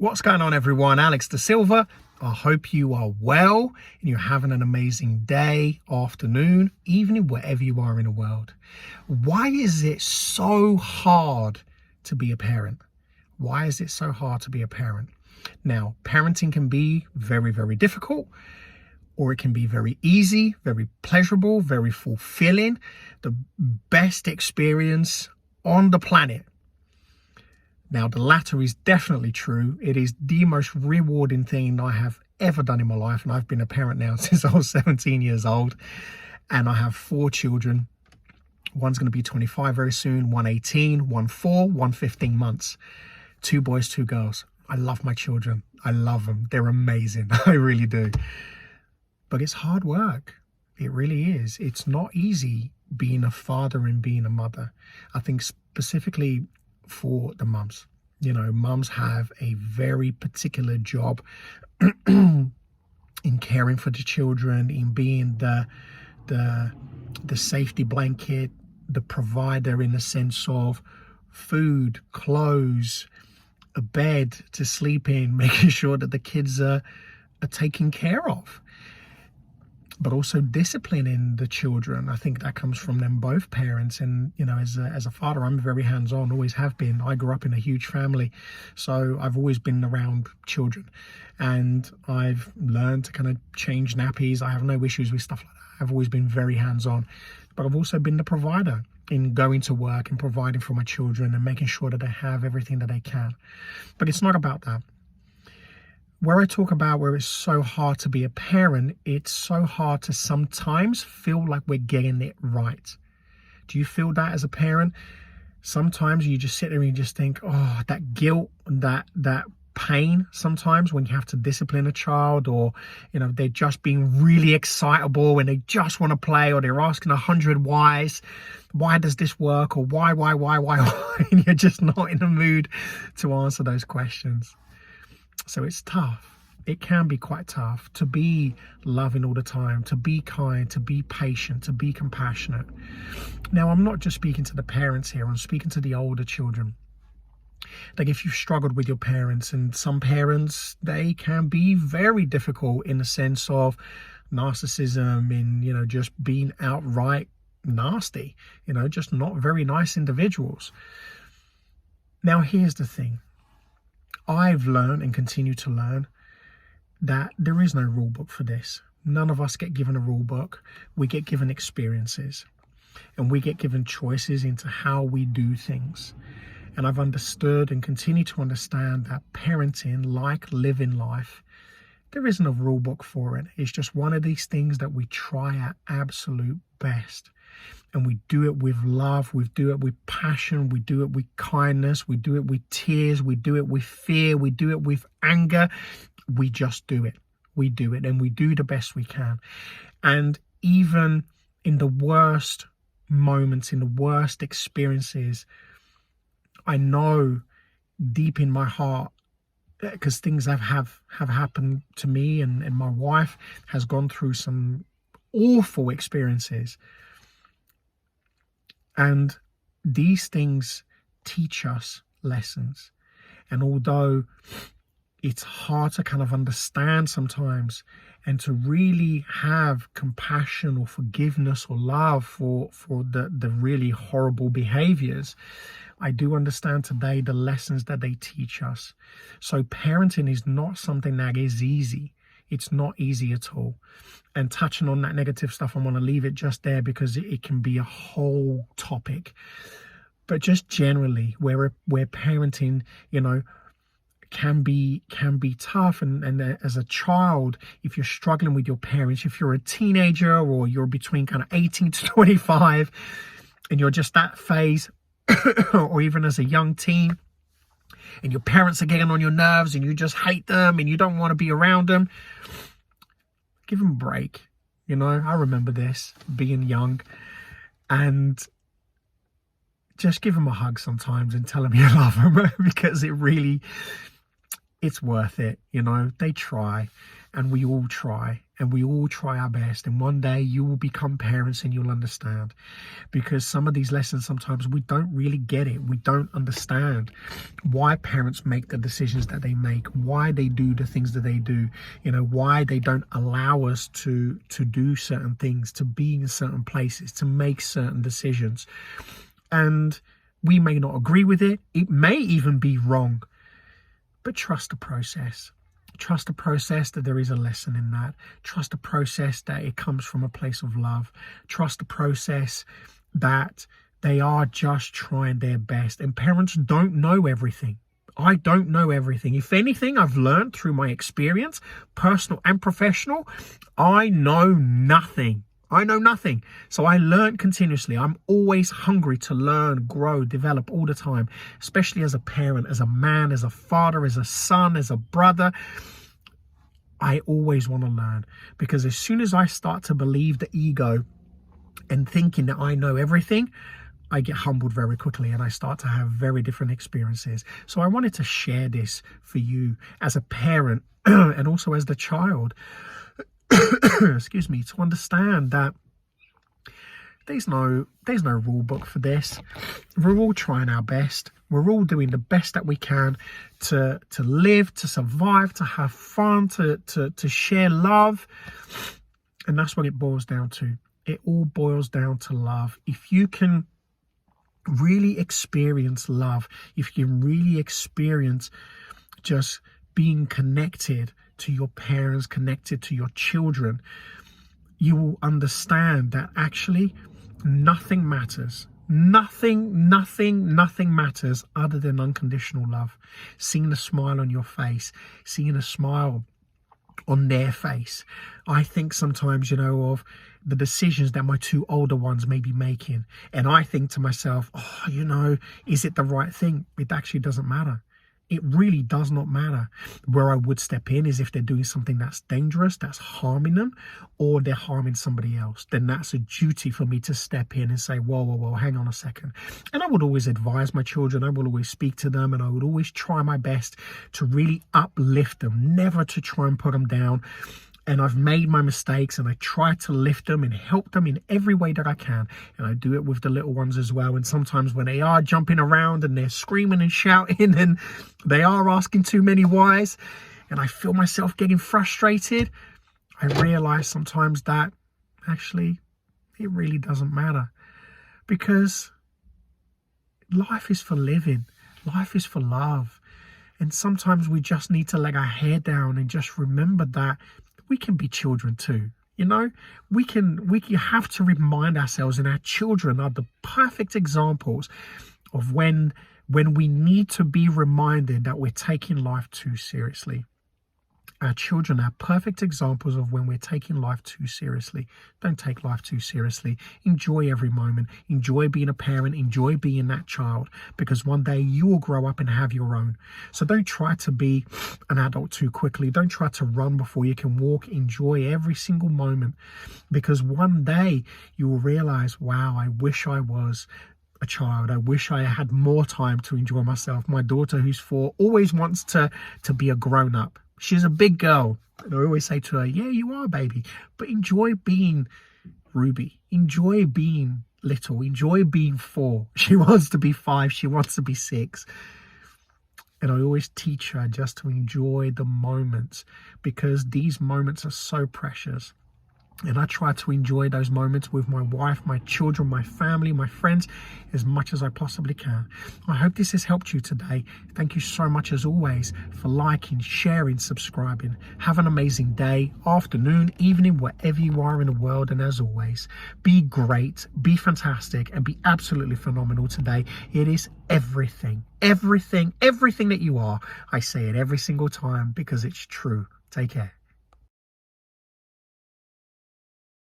What's going on, everyone? Alex Da Silva. I hope you are well and you're having an amazing day, afternoon, evening, wherever you are in the world. Why is it so hard to be a parent? Why is it so hard to be a parent? Now, parenting can be very, very difficult, or it can be very easy, very pleasurable, very fulfilling, the best experience on the planet. Now, the latter is definitely true. It is the most rewarding thing I have ever done in my life. And I've been a parent now since I was 17 years old. And I have 4 children. One's going to be 25 very soon, one 18, one 4, one 15 months. 2 boys, 2 girls. I love my children. I love them. They're amazing. I really do. But it's hard work. It really is. It's not easy being a father and being a mother. I think specifically for the mums. You know, mums have a very particular job in caring for the children, in being the safety blanket, the provider in the sense of food, clothes, a bed to sleep in, making sure that the kids are taken care of. But also disciplining the children. I think that comes from them both parents. And, you know, as a father, I'm very hands-on, always have been. I grew up in a huge family, so I've always been around children. And I've learned to kind of change nappies. I have no issues with stuff like that. I've always been very hands-on. But I've also been the provider in going to work and providing for my children and making sure that they have everything that they can. But it's not about that. Where I talk about where it's so hard to be a parent, it's so hard to sometimes feel like we're getting it right. Do you feel that as a parent? Sometimes you just sit there and you just think, oh, that guilt, that pain sometimes when you have to discipline a child, or, you know, they're just being really excitable and they just want to play, or they're asking 100 whys. Why does this work? Or why? And you're just not in the mood to answer those questions. So it's tough. It can be quite tough to be loving all the time, to be kind, to be patient, to be compassionate. Now, I'm not just speaking to the parents here. I'm speaking to the older children. Like, if you've struggled with your parents, and some parents, they can be very difficult in the sense of narcissism, in, you know, just being outright nasty, you know, just not very nice individuals. Now, here's the thing. I've learned and continue to learn that there is no rule book for this. None of us get given a rule book. We get given experiences, and we get given choices into how we do things. And I've understood and continue to understand that parenting, like living life, there isn't a rule book for it. It's just one of these things that we try our absolute best. And we do it with love, we do it with passion, we do it with kindness, we do it with tears, we do it with fear, we do it with anger. We just do it. We do it, and we do the best we can. And even in the worst moments, in the worst experiences, I know deep in my heart, because things have happened to me, and my wife has gone through some awful experiences. And these things teach us lessons. And although it's hard to kind of understand sometimes, and to really have compassion or forgiveness or love for the really horrible behaviors, I do understand today the lessons that they teach us. So parenting is not something that is easy. It's not easy at all. And touching on that negative stuff, I'm going to leave it just there because it can be a whole topic. But just generally, where parenting, you know, can be tough. And as a child, if you're struggling with your parents, if you're a teenager or you're between kind of 18 to 25 and you're just that phase, or even as a young teen, and your parents are getting on your nerves and you just hate them and you don't want to be around them, give them a break. You know, I remember this, being young, and just give them a hug sometimes and tell them you love them because it's worth it. You know, they try. and we all try, and we all try our best, and one day you will become parents and you'll understand, because some of these lessons sometimes we don't really get it. We don't understand why parents make the decisions that they make, why they do the things that they do, why they don't allow us to do certain things, to be in certain places, to make certain decisions. And we may not agree with it. It may even be wrong, but trust the process. Trust the process, that there is a lesson in that. Trust the process, that it comes from a place of love. Trust the process, that they are just trying their best. And parents don't know everything. I don't know everything. If anything, I've learned through my experience, personal and professional, I know nothing. I know nothing. So I learn continuously. I'm always hungry to learn, grow, develop all the time, especially as a parent, as a man, as a father, as a son, as a brother. I always want to learn, because as soon as I start to believe the ego and thinking that I know everything, I get humbled very quickly and I start to have very different experiences. So I wanted to share this for you as a parent and also as the child. Excuse me, to understand that there's no rule book for this. We're all trying our best. We're all doing the best that we can to live, to survive, to have fun, to share love. And that's what it boils down to. It all boils down to love. If you can really experience love, if you can really experience just being connected to your parents, connected to your children, you will understand that actually nothing matters. Nothing matters other than unconditional love. Seeing a smile on your face, seeing a smile on their face. I think sometimes, of the decisions that my two older ones may be making, and I think to myself, is it the right thing? It actually doesn't matter. It really does not matter. Where I would step in is if they're doing something that's dangerous, that's harming them, or they're harming somebody else. Then that's a duty for me to step in and say, whoa, hang on a second. And I would always advise my children. I would always speak to them, and I would always try my best to really uplift them, never to try and put them down. And I've made my mistakes, and I try to lift them and help them in every way that I can. And I do it with the little ones as well. And sometimes when they are jumping around and they're screaming and shouting and they are asking too many whys, and I feel myself getting frustrated, I realize sometimes that actually it really doesn't matter, because life is for living. Life is for love. And sometimes we just need to let our hair down and just remember that we can be children too. We have to remind ourselves, and our children are the perfect examples of when we need to be reminded that we're taking life too seriously. Our children are perfect examples of when we're taking life too seriously. Don't take life too seriously. Enjoy every moment. Enjoy being a parent. Enjoy being that child, because one day you will grow up and have your own. So don't try to be an adult too quickly. Don't try to run before you can walk. Enjoy every single moment, because one day you will realize, wow, I wish I was a child. I wish I had more time to enjoy myself. My daughter, who's 4, always wants to be a grown-up. She's a big girl. And I always say to her, yeah, you are, baby. But enjoy being Ruby. Enjoy being little. Enjoy being 4. She wants to be 5. She wants to be 6. And I always teach her just to enjoy the moments, because these moments are so precious. And I try to enjoy those moments with my wife, my children, my family, my friends, as much as I possibly can. I hope this has helped you today. Thank you so much, as always, for liking, sharing, subscribing. Have an amazing day, afternoon, evening, wherever you are in the world. And as always, be great, be fantastic, and be absolutely phenomenal today. It is everything that you are. I say it every single time because it's true. Take care.